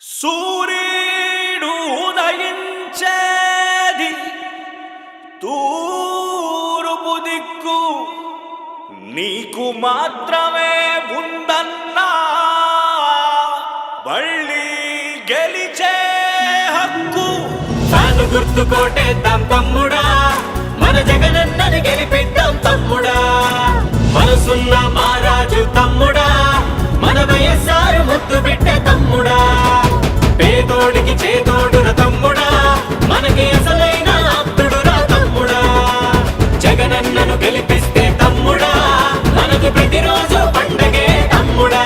సూర్యుడు ఉదయించేది తూర్పు దిక్కు నీకు మాత్రమే ఉందన్నా మళ్ళీ గెలిచే హక్కు. తాను గుర్తు కోటేద్దాం తమ్ముడా, మన జగనన్నని గెలిపిద్దాం తమ్ముడా. మనసున్న మహారాజు తమ్ముడా, మన వైఎస్ఆర్ ముద్దు బిడ్డ తమ్ముడా. పేదోడికి చేదోడున తమ్ముడా, మనకి అసలైన ఆప్తుడురా తమ్ముడా. జగనన్నను గెలిపిస్తే తమ్ముడా, మనకు ప్రతిరోజు పండగే తమ్ముడా.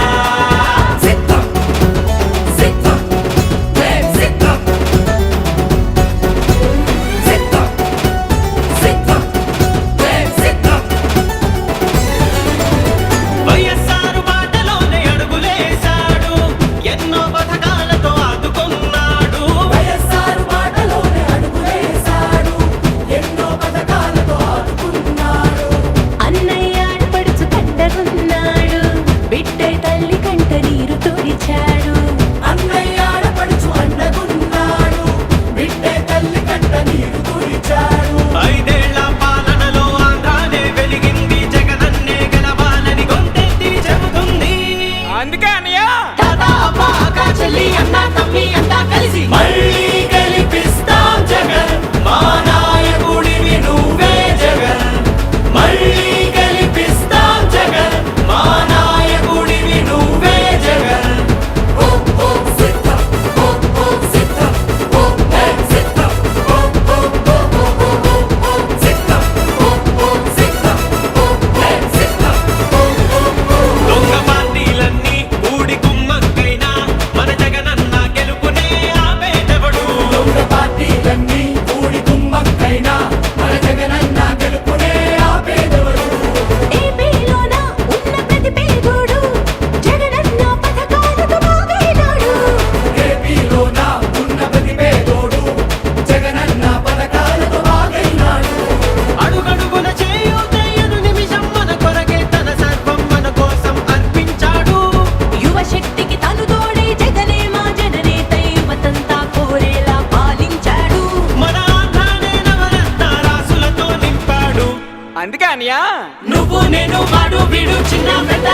అందుకే అనియా నువ్వు నేను వాడు వీడు చిన్న పెద్ద